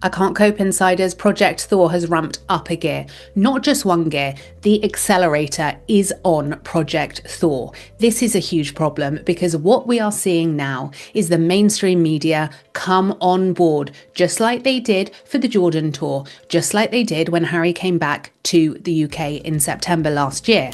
I Can't Cope Insiders, Project Thor has ramped up a gear. Not just one gear, the accelerator is on Project Thor. This is a huge problem because what we are seeing now is the mainstream media come on board, just like they did for the Jordan tour, just like they did when Harry came back to the UK in September last year.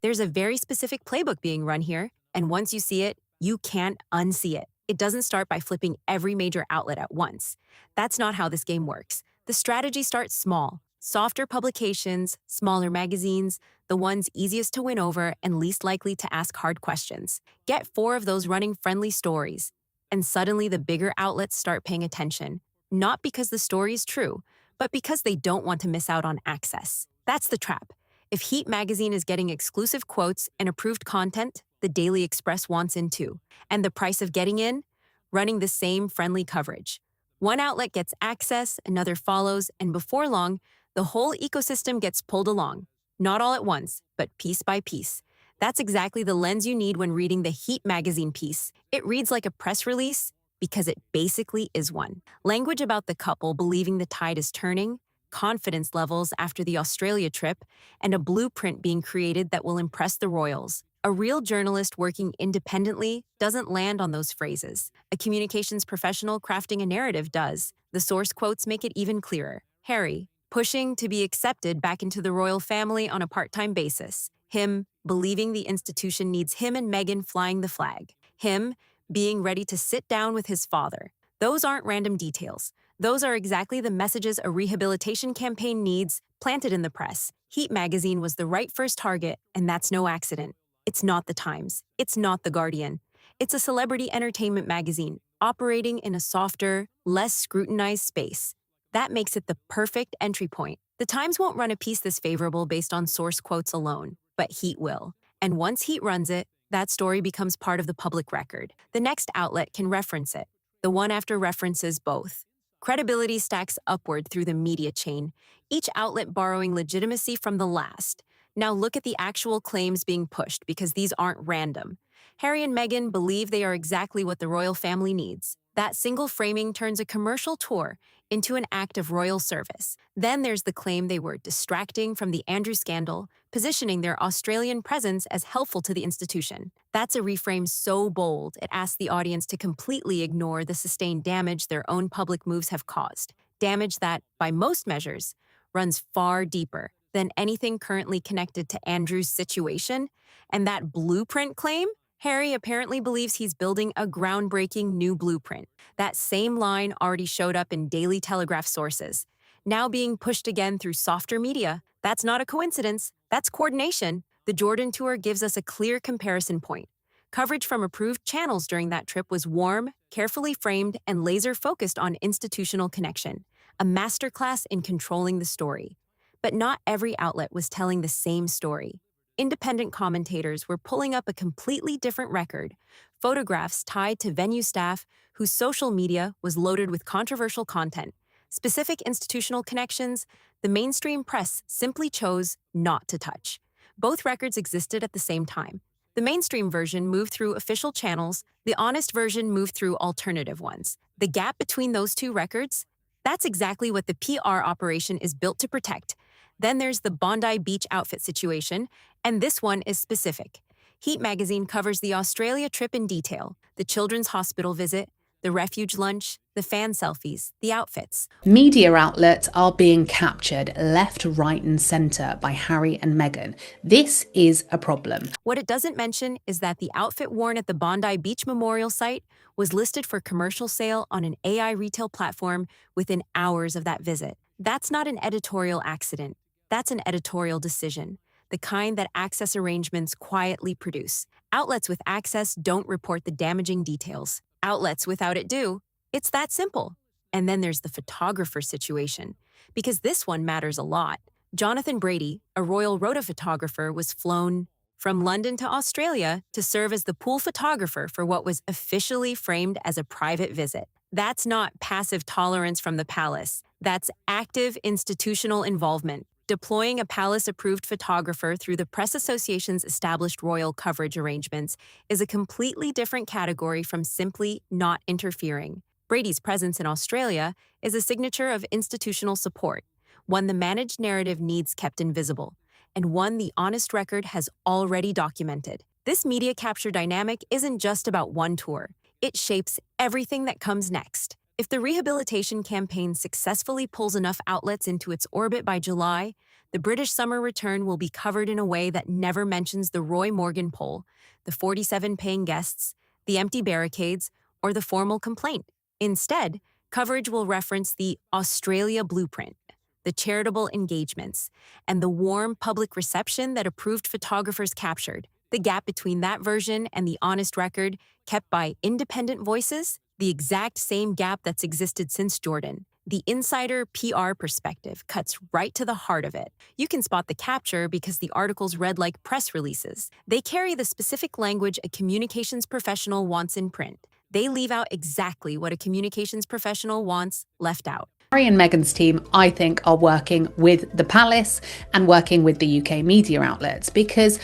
There's a very specific playbook being run here, and once you see it, you can't unsee it. It doesn't start by flipping every major outlet at once. That's not how this game works. The strategy starts small. Softer publications, smaller magazines, the ones easiest to win over and least likely to ask hard questions. Get 4 of those running friendly stories, and suddenly the bigger outlets start paying attention. Not because the story is true, but because they don't want to miss out on access. That's the trap. If Heat magazine is getting exclusive quotes and approved content, the Daily Express wants in too. And the price of getting in? Running the same friendly coverage. One outlet gets access, another follows, and before long, the whole ecosystem gets pulled along. Not all at once, but piece by piece. That's exactly the lens you need when reading the Heat magazine piece. It reads like a press release because it basically is one. Language about the couple believing the tide is turning, confidence levels after the Australia trip, and a blueprint being created that will impress the royals. A real journalist working independently doesn't land on those phrases. A communications professional crafting a narrative does. The source quotes make it even clearer. Harry, pushing to be accepted back into the royal family on a part-time basis. Him, believing the institution needs him and Meghan flying the flag. Him, being ready to sit down with his father. Those aren't random details. Those are exactly the messages a rehabilitation campaign needs, planted in the press. Heat magazine was the right first target, and that's no accident. It's not the Times. It's not the Guardian. It's a celebrity entertainment magazine, operating in a softer, less scrutinized space. That makes it the perfect entry point. The Times won't run a piece this favorable based on source quotes alone, but Heat will. And once Heat runs it, that story becomes part of the public record. The next outlet can reference it. The one after references both. Credibility stacks upward through the media chain, each outlet borrowing legitimacy from the last. Now look at the actual claims being pushed, because these aren't random. Harry and Meghan believe they are exactly what the royal family needs. That single framing turns a commercial tour into an act of royal service. Then there's the claim they were distracting from the Andrew scandal, positioning their Australian presence as helpful to the institution. That's a reframe so bold, it asks the audience to completely ignore the sustained damage their own public moves have caused. Damage that, by most measures, runs far deeper than anything currently connected to Andrew's situation. And that blueprint claim? Harry apparently believes he's building a groundbreaking new blueprint. That same line already showed up in Daily Telegraph sources, now being pushed again through softer media. That's not a coincidence. That's coordination. The Jordan tour gives us a clear comparison point. Coverage from approved channels during that trip was warm, carefully framed, and laser-focused on institutional connection, a masterclass in controlling the story. But not every outlet was telling the same story. Independent commentators were pulling up a completely different record, photographs tied to venue staff whose social media was loaded with controversial content, specific institutional connections the mainstream press simply chose not to touch. Both records existed at the same time. The mainstream version moved through official channels, the honest version moved through alternative ones. The gap between those two records? That's exactly what the PR operation is built to protect. Then there's the Bondi Beach outfit situation, and this one is specific. Heat magazine covers the Australia trip in detail, the children's hospital visit, the refuge lunch, the fan selfies, the outfits. Media outlets are being captured left, right, and centre by Harry and Meghan. This is a problem. What it doesn't mention is that the outfit worn at the Bondi Beach Memorial site was listed for commercial sale on an AI retail platform within hours of that visit. That's not an editorial accident. That's an editorial decision, the kind that access arrangements quietly produce. Outlets with access don't report the damaging details. Outlets without it do. It's that simple. And then there's the photographer situation, because this one matters a lot. Jonathan Brady, a royal rota photographer, was flown from London to Australia to serve as the pool photographer for what was officially framed as a private visit. That's not passive tolerance from the palace. That's active institutional involvement. Deploying a palace-approved photographer through the Press Association's established royal coverage arrangements is a completely different category from simply not interfering. Brady's presence in Australia is a signature of institutional support, one the managed narrative needs kept invisible, and one the honest record has already documented. This media capture dynamic isn't just about one tour. It shapes everything that comes next. If the rehabilitation campaign successfully pulls enough outlets into its orbit by July, the British summer return will be covered in a way that never mentions the Roy Morgan poll, the 47 paying guests, the empty barricades, or the formal complaint. Instead, coverage will reference the Australia blueprint, the charitable engagements, and the warm public reception that approved photographers captured. The gap between that version and the honest record kept by independent voices, the exact same gap that's existed since Jordan. The insider PR perspective cuts right to the heart of it. You can spot the capture because the articles read like press releases. They carry the specific language a communications professional wants in print. They leave out exactly what a communications professional wants left out. Harry and Meghan's team, I think, are working with the palace and working with the UK media outlets, because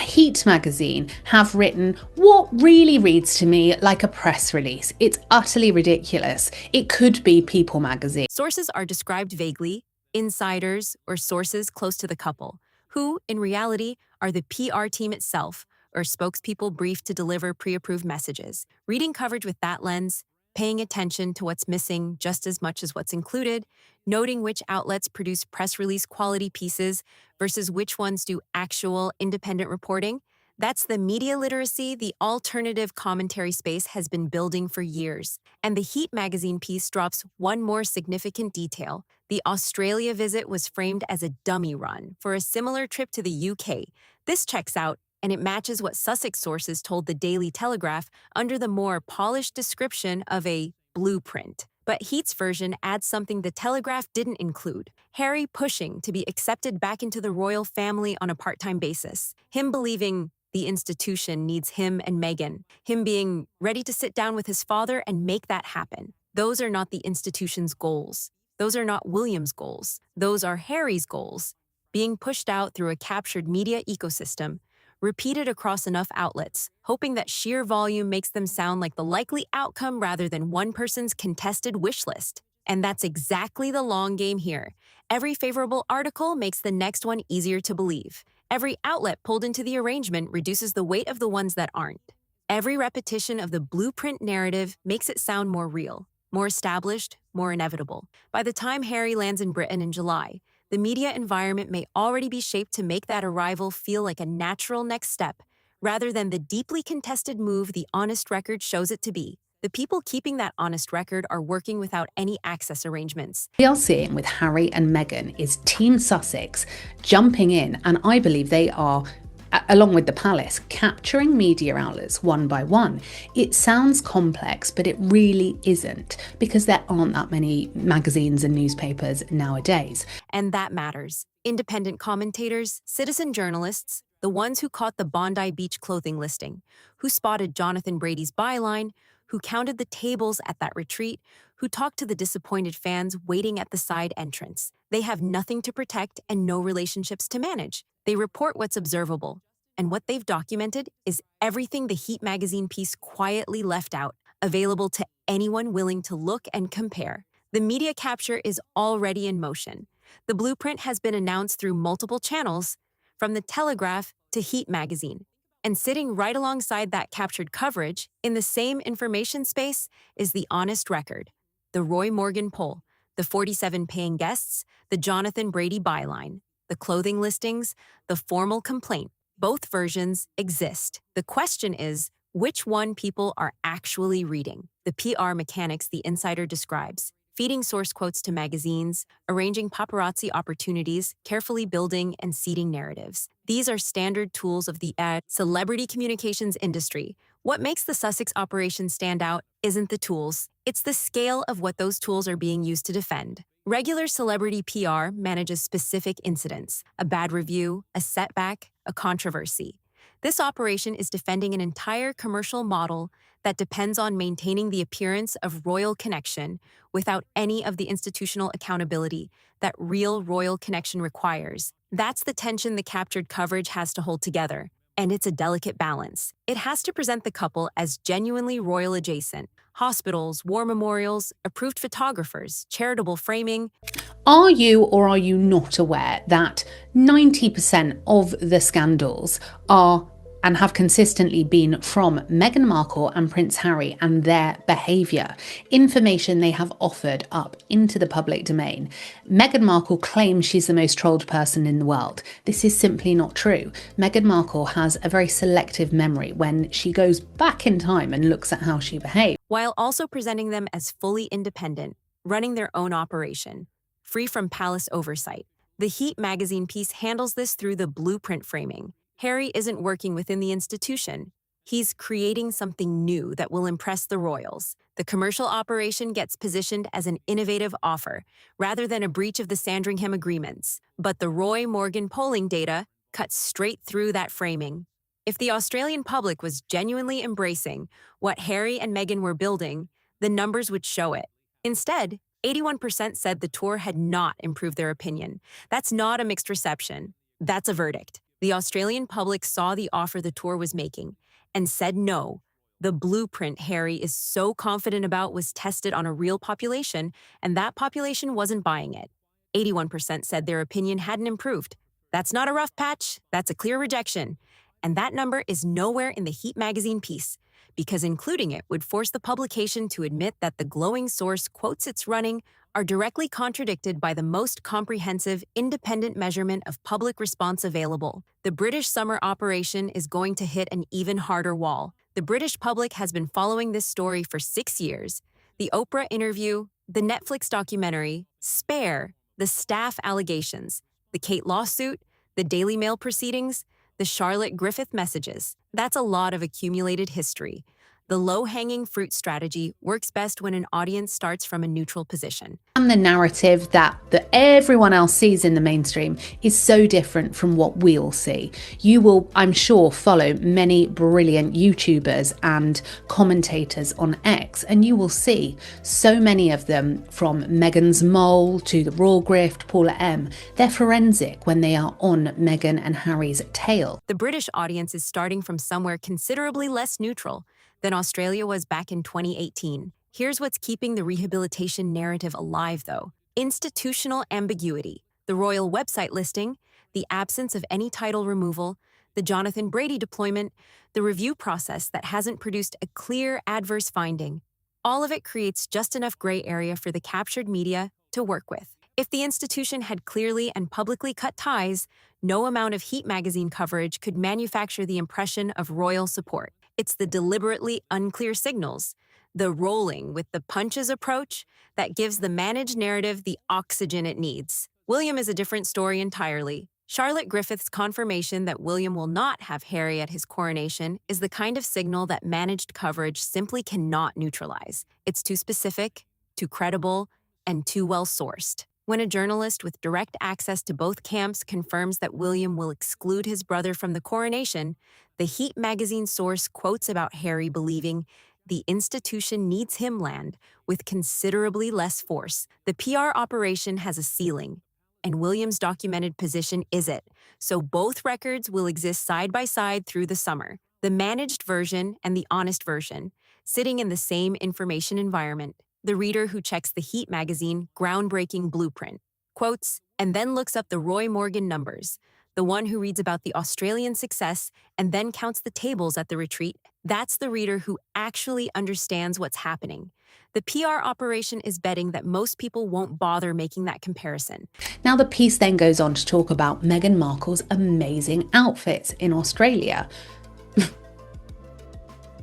Heat magazine have written what really reads to me like a press release. It's utterly ridiculous. It could be People magazine. Sources are described vaguely, insiders or sources close to the couple, who, in reality, are the PR team itself or spokespeople briefed to deliver pre-approved messages. Reading coverage with that lens, paying attention to what's missing just as much as what's included, noting which outlets produce press release quality pieces versus which ones do actual independent reporting, that's the media literacy the alternative commentary space has been building for years. And the Heat magazine piece drops one more significant detail. The Australia visit was framed as a dummy run for a similar trip to the UK. This checks out, and it matches what Sussex sources told the Daily Telegraph under the more polished description of a blueprint. But Heat's version adds something the Telegraph didn't include: Harry pushing to be accepted back into the royal family on a part-time basis, him believing the institution needs him and Meghan, him being ready to sit down with his father and make that happen. Those are not the institution's goals. Those are not William's goals. Those are Harry's goals, being pushed out through a captured media ecosystem, repeated across enough outlets, hoping that sheer volume makes them sound like the likely outcome rather than one person's contested wish list. And that's exactly the long game here. Every favorable article makes the next one easier to believe. Every outlet pulled into the arrangement reduces the weight of the ones that aren't. Every repetition of the blueprint narrative makes it sound more real, more established, more inevitable. By the time Harry lands in Britain in July, the media environment may already be shaped to make that arrival feel like a natural next step, rather than the deeply contested move the honest record shows it to be. The people keeping that honest record are working without any access arrangements. We are seeing with Harry and Meghan is Team Sussex jumping in, and I believe they are, along with the palace, capturing media outlets one by one. It sounds complex, but it really isn't, because there aren't that many magazines and newspapers nowadays. And that matters. Independent commentators, citizen journalists, the ones who caught the Bondi Beach clothing listing, who spotted Jonathan Brady's byline, who counted the tables at that retreat, who talked to the disappointed fans waiting at the side entrance. They have nothing to protect and no relationships to manage. They report what's observable, and what they've documented is everything the Heat magazine piece quietly left out, available to anyone willing to look and compare. The media capture is already in motion. The blueprint has been announced through multiple channels, from the Telegraph to Heat magazine. And sitting right alongside that captured coverage, in the same information space, is the honest record, the Roy Morgan poll, the 47 paying guests, the Jonathan Brady byline, the clothing listings, the formal complaint. Both versions exist. The question is, which one people are actually reading? The PR mechanics the insider describes: feeding source quotes to magazines, arranging paparazzi opportunities, carefully building and seeding narratives. These are standard tools of the celebrity communications industry. What makes the Sussex operation stand out isn't the tools, it's the scale of what those tools are being used to defend. Regular celebrity PR manages specific incidents: a bad review, a setback, a controversy. This operation is defending an entire commercial model that depends on maintaining the appearance of royal connection without any of the institutional accountability that real royal connection requires. That's the tension the captured coverage has to hold together, and it's a delicate balance. It has to present the couple as genuinely royal adjacent, Hospitals, war memorials, approved photographers, charitable framing. Are you or are you not aware that 90% of the scandals are and have consistently been from Meghan Markle and Prince Harry and their behaviour, information they have offered up into the public domain? Meghan Markle claims she's the most trolled person in the world. This is simply not true. Meghan Markle has a very selective memory when she goes back in time and looks at how she behaved, While also presenting them as fully independent, running their own operation, free from palace oversight. The Heat magazine piece handles this through the blueprint framing. Harry isn't working within the institution. He's creating something new that will impress the royals. The commercial operation gets positioned as an innovative offer, rather than a breach of the Sandringham agreements. But the Roy Morgan polling data cuts straight through that framing. If the Australian public was genuinely embracing what Harry and Meghan were building, the numbers would show it. Instead, 81% said the tour had not improved their opinion. That's not a mixed reception. That's a verdict. The Australian public saw the offer the tour was making and said no. The blueprint Harry is so confident about was tested on a real population, and that population wasn't buying it. 81% said their opinion hadn't improved. That's not a rough patch, that's a clear rejection. And that number is nowhere in the Heat magazine piece, because including it would force the publication to admit that the glowing source quotes it's running are directly contradicted by the most comprehensive, independent measurement of public response available. The British summer operation is going to hit an even harder wall. The British public has been following this story for 6 years. The Oprah interview, the Netflix documentary, Spare, the staff allegations, the Kate lawsuit, the Daily Mail proceedings, the Charlotte Griffith messages. That's a lot of accumulated history. The low-hanging fruit strategy works best when an audience starts from a neutral position. And the narrative that everyone else sees in the mainstream is so different from what we'll see. You will, I'm sure, follow many brilliant YouTubers and commentators on X, and you will see so many of them, from Meghan's Mole to the Raw Grift, Paula M. They're forensic when they are on Meghan and Harry's tail. The British audience is starting from somewhere considerably less neutral than Australia was back in 2018. Here's what's keeping the rehabilitation narrative alive, though. Institutional ambiguity, the royal website listing, the absence of any title removal, the Jonathan Brady deployment, the review process that hasn't produced a clear adverse finding. All of it creates just enough gray area for the captured media to work with. If the institution had clearly and publicly cut ties, no amount of Heat magazine coverage could manufacture the impression of royal support. It's the deliberately unclear signals, the rolling with the punches approach, that gives the managed narrative the oxygen it needs. William is a different story entirely. Charlotte Griffith's confirmation that William will not have Harry at his coronation is the kind of signal that managed coverage simply cannot neutralize. It's too specific, too credible, and too well-sourced. When a journalist with direct access to both camps confirms that William will exclude his brother from the coronation, the Heat magazine source quotes about Harry believing the institution needs him land with considerably less force. The PR operation has a ceiling, and William's documented position is it, so both records will exist side by side through the summer. The managed version and the honest version, sitting in the same information environment. The reader who checks the Heat magazine groundbreaking blueprint, quotes, and then looks up the Roy Morgan numbers, the one who reads about the Australian success and then counts the tables at the retreat, that's the reader who actually understands what's happening. The PR operation is betting that most people won't bother making that comparison. Now, the piece then goes on to talk about Meghan Markle's amazing outfits in Australia.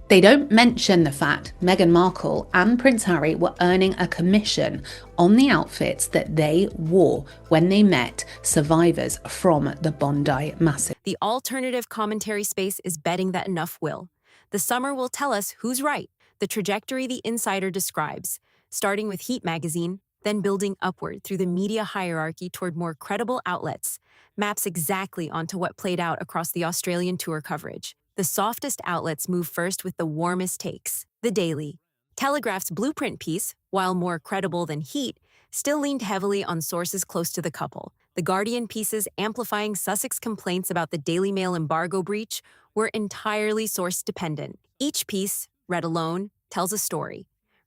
They don't mention the fact Meghan Markle and Prince Harry were earning a commission on the outfits that they wore when they met survivors from the Bondi massacre. The alternative commentary space is betting that enough will. The summer will tell us who's right. The trajectory the insider describes, starting with Heat magazine, then building upward through the media hierarchy toward more credible outlets, maps exactly onto what played out across the Australian tour coverage. The softest outlets move first with the warmest takes. The Daily. Telegraph's blueprint piece, while more credible than Heat, still leaned heavily on sources close to the couple. The Guardian pieces amplifying Sussex complaints about the Daily Mail embargo breach were entirely source-dependent. Each piece, read alone, tells a story.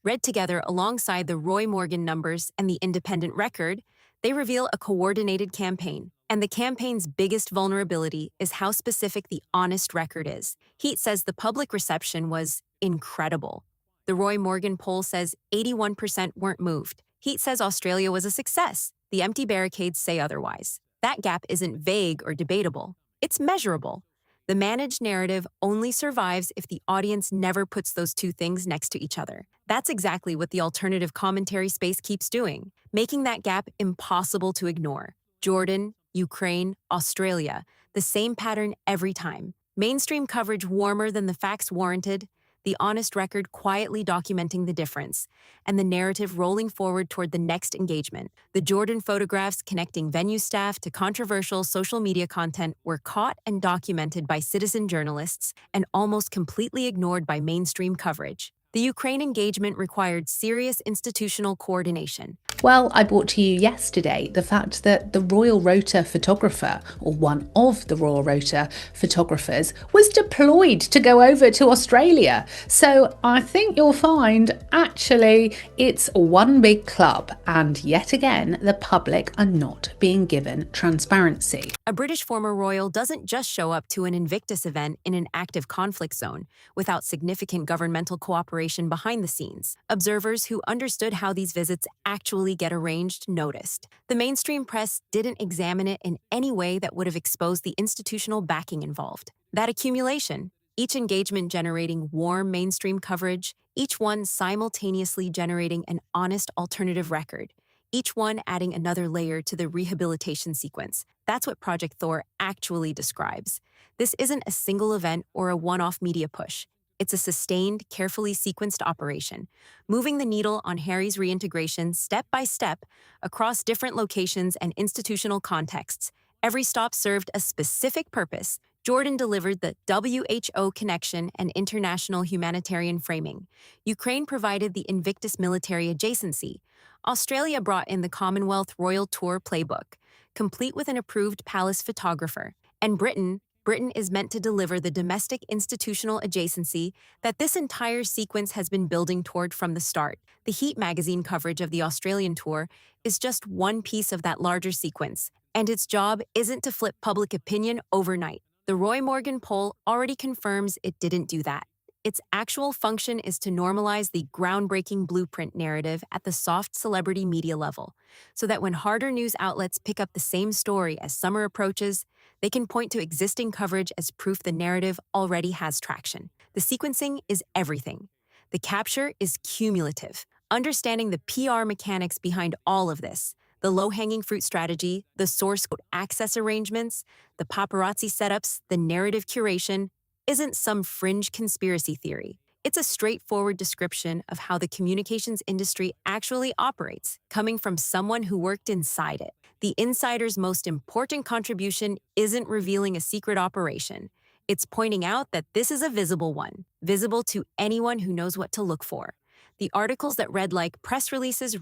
Read together alongside the Roy Morgan numbers and the Independent Record, they reveal a coordinated campaign. And the campaign's biggest vulnerability is how specific the honest record is. Heat says the public reception was incredible. The Roy Morgan poll says 81% weren't moved. Heat says Australia was a success. The empty barricades say otherwise. That gap isn't vague or debatable. It's measurable. The managed narrative only survives if the audience never puts those two things next to each other. That's exactly what the alternative commentary space keeps doing, making that gap impossible to ignore. Jordan, Ukraine, Australia, the same pattern every time. Mainstream coverage warmer than the facts warranted, the honest record quietly documenting the difference, and the narrative rolling forward toward the next engagement. The Jordan photographs connecting venue staff to controversial social media content were caught and documented by citizen journalists and almost completely ignored by mainstream coverage. The Ukraine engagement required serious institutional coordination. Well, I brought to you yesterday the fact that the Royal Rota photographer, or one of the Royal Rota photographers, was deployed to go over to Australia. So I think you'll find actually it's one big club, and yet again, the public are not being given transparency. A British former royal doesn't just show up to an Invictus event in an active conflict zone without significant governmental cooperation behind the scenes. Observers who understood how these visits actually get arranged noticed. The mainstream press didn't examine it in any way that would have exposed the institutional backing involved. That accumulation, each engagement generating warm mainstream coverage, each one simultaneously generating an honest alternative record, each one adding another layer to the rehabilitation sequence. That's what Project Thor actually describes. This isn't a single event or a one-off media push. It's a sustained, carefully sequenced operation, moving the needle on Harry's reintegration step by step across different locations and institutional contexts. Every stop served a specific purpose. Jordan delivered the WHO connection and international humanitarian framing. Ukraine provided the Invictus military adjacency. Australia brought in the Commonwealth Royal Tour playbook, complete with an approved palace photographer. And Britain is meant to deliver the domestic institutional adjacency that this entire sequence has been building toward from the start. The Heat magazine coverage of the Australian tour is just one piece of that larger sequence, and its job isn't to flip public opinion overnight. The Roy Morgan poll already confirms it didn't do that. Its actual function is to normalize the groundbreaking blueprint narrative at the soft celebrity media level, so that when harder news outlets pick up the same story as summer approaches, they can point to existing coverage as proof the narrative already has traction. The sequencing is everything. The capture is cumulative. Understanding the PR mechanics behind all of this, the low-hanging fruit strategy, the source code access arrangements, the paparazzi setups, the narrative curation, isn't some fringe conspiracy theory. It's a straightforward description of how the communications industry actually operates, coming from someone who worked inside it. The insider's most important contribution isn't revealing a secret operation. It's pointing out that this is a visible one, visible to anyone who knows what to look for. The articles that read like press releases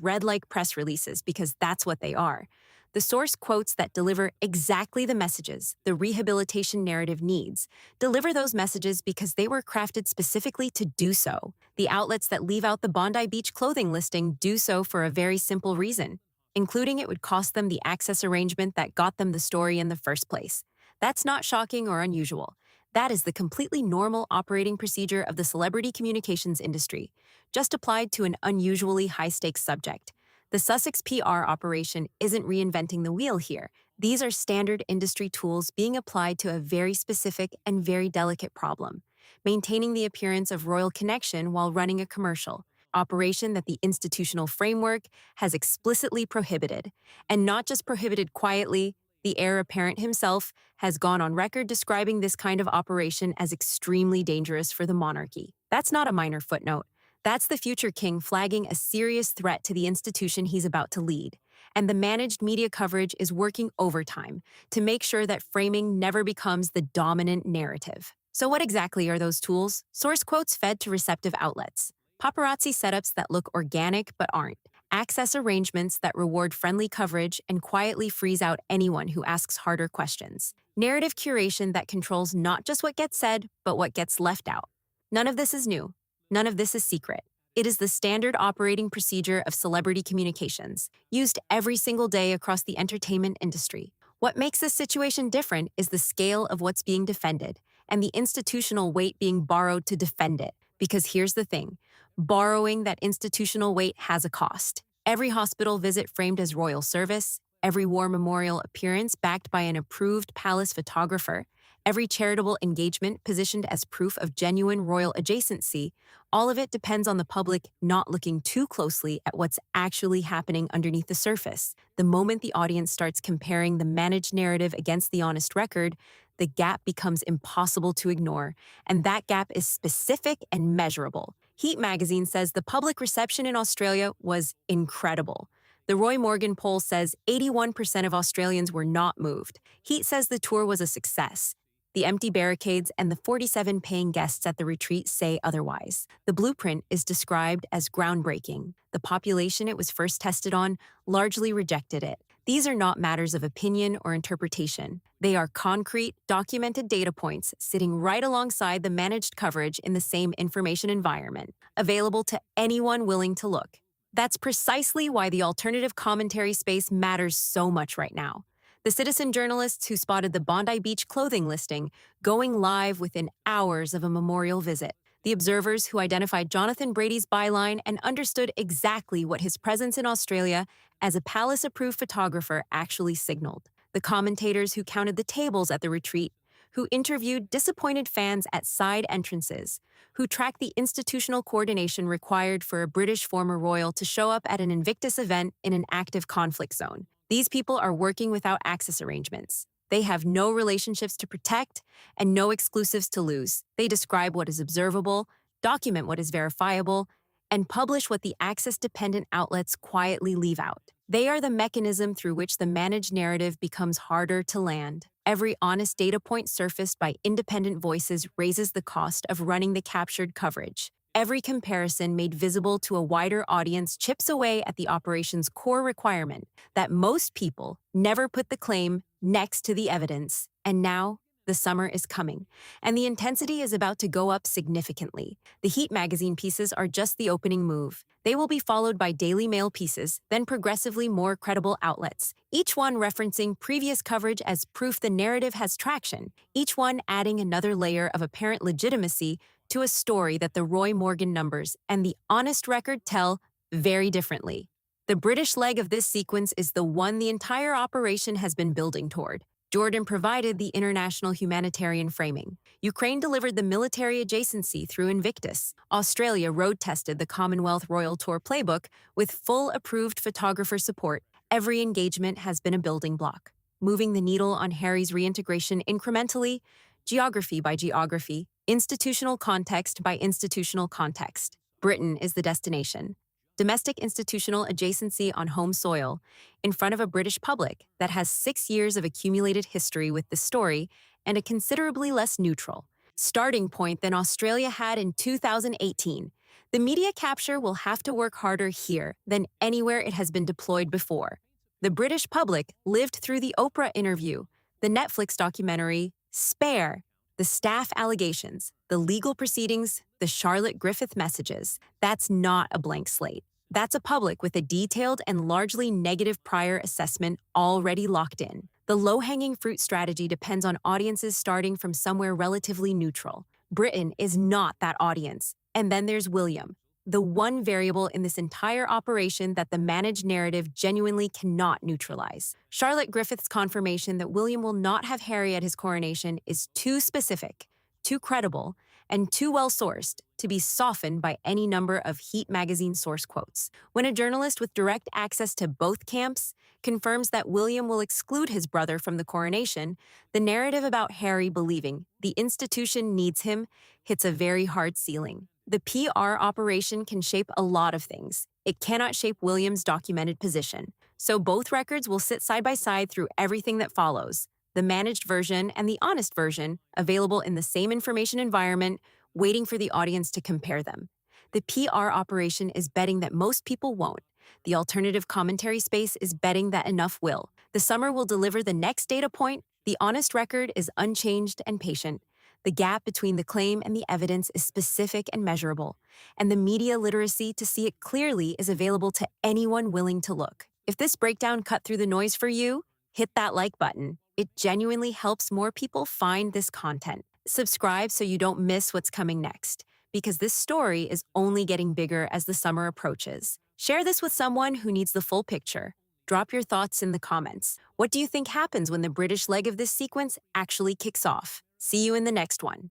because that's what they are. The source quotes that deliver exactly the messages the rehabilitation narrative needs, deliver those messages because they were crafted specifically to do so. The outlets that leave out the Bondi Beach clothing listing do so for a very simple reason, including it would cost them the access arrangement that got them the story in the first place. That's not shocking or unusual. That is the completely normal operating procedure of the celebrity communications industry, just applied to an unusually high-stakes subject. The Sussex PR operation isn't reinventing the wheel here. These are standard industry tools being applied to a very specific and very delicate problem, maintaining the appearance of royal connection while running a commercial operation that the institutional framework has explicitly prohibited. And not just prohibited quietly, the heir apparent himself has gone on record describing this kind of operation as extremely dangerous for the monarchy. That's not a minor footnote. That's the future king flagging a serious threat to the institution he's about to lead. And the managed media coverage is working overtime to make sure that framing never becomes the dominant narrative. So what exactly are those tools? Source quotes fed to receptive outlets. Paparazzi setups that look organic but aren't. Access arrangements that reward friendly coverage and quietly freeze out anyone who asks harder questions. Narrative curation that controls not just what gets said, but what gets left out. None of this is new. None of this is secret. It is the standard operating procedure of celebrity communications, used every single day across the entertainment industry. What makes this situation different is the scale of what's being defended and the institutional weight being borrowed to defend it. Because here's the thing, borrowing that institutional weight has a cost. Every hospital visit framed as royal service, every war memorial appearance backed by an approved palace photographer, every charitable engagement positioned as proof of genuine royal adjacency, all of it depends on the public not looking too closely at what's actually happening underneath the surface. The moment the audience starts comparing the managed narrative against the honest record, the gap becomes impossible to ignore, and that gap is specific and measurable. Heat magazine says the public reception in Australia was incredible. The Roy Morgan poll says 81% of Australians were not moved. Heat says the tour was a success. The empty barricades and the 47 paying guests at the retreat say otherwise. The blueprint is described as groundbreaking. The population it was first tested on largely rejected it. These are not matters of opinion or interpretation. They are concrete, documented data points sitting right alongside the managed coverage in the same information environment, available to anyone willing to look. That's precisely why the alternative commentary space matters so much right now. The citizen journalists who spotted the Bondi Beach clothing listing going live within hours of a memorial visit. The observers who identified Jonathan Brady's byline and understood exactly what his presence in Australia as a palace-approved photographer actually signaled. The commentators who counted the tables at the retreat, who interviewed disappointed fans at side entrances, who tracked the institutional coordination required for a British former royal to show up at an Invictus event in an active conflict zone. These people are working without access arrangements. They have no relationships to protect and no exclusives to lose. They describe what is observable, document what is verifiable, and publish what the access-dependent outlets quietly leave out. They are the mechanism through which the managed narrative becomes harder to land. Every honest data point surfaced by independent voices raises the cost of running the captured coverage. Every comparison made visible to a wider audience chips away at the operation's core requirement that most people never put the claim next to the evidence. And now, the summer is coming, and the intensity is about to go up significantly. The Heat magazine pieces are just the opening move. They will be followed by Daily Mail pieces, then progressively more credible outlets, each one referencing previous coverage as proof the narrative has traction, each one adding another layer of apparent legitimacy to a story that the Roy Morgan numbers and the honest record tell very differently. The British leg of this sequence is the one the entire operation has been building toward. Jordan provided the international humanitarian framing. Ukraine delivered the military adjacency through Invictus. Australia road-tested the Commonwealth Royal Tour playbook with full approved photographer support. Every engagement has been a building block, moving the needle on Harry's reintegration incrementally, geography by geography, institutional context by institutional context. Britain is the destination. Domestic institutional adjacency on home soil, in front of a British public that has 6 years of accumulated history with the story and a considerably less neutral starting point than Australia had in 2018. The media capture will have to work harder here than anywhere it has been deployed before. The British public lived through the Oprah interview, the Netflix documentary, Spare, the staff allegations, the legal proceedings, the Charlotte Griffith messages. That's not a blank slate. That's a public with a detailed and largely negative prior assessment already locked in. The low-hanging fruit strategy depends on audiences starting from somewhere relatively neutral. Britain is not that audience. And then there's William, the one variable in this entire operation that the managed narrative genuinely cannot neutralize. Charlotte Griffith's confirmation that William will not have Harry at his coronation is too specific, too credible, and too well-sourced to be softened by any number of Heat magazine source quotes. When a journalist with direct access to both camps confirms that William will exclude his brother from the coronation, the narrative about Harry believing the institution needs him hits a very hard ceiling. The PR operation can shape a lot of things. It cannot shape William's documented position. So both records will sit side by side through everything that follows. The managed version and the honest version, available in the same information environment, waiting for the audience to compare them. The PR operation is betting that most people won't. The alternative commentary space is betting that enough will. The summer will deliver the next data point. The honest record is unchanged and patient. The gap between the claim and the evidence is specific and measurable, and the media literacy to see it clearly is available to anyone willing to look. If this breakdown cut through the noise for you, hit that like button. It genuinely helps more people find this content. Subscribe so you don't miss what's coming next, because this story is only getting bigger as the summer approaches. Share this with someone who needs the full picture. Drop your thoughts in the comments. What do you think happens when the British leg of this sequence actually kicks off? See you in the next one.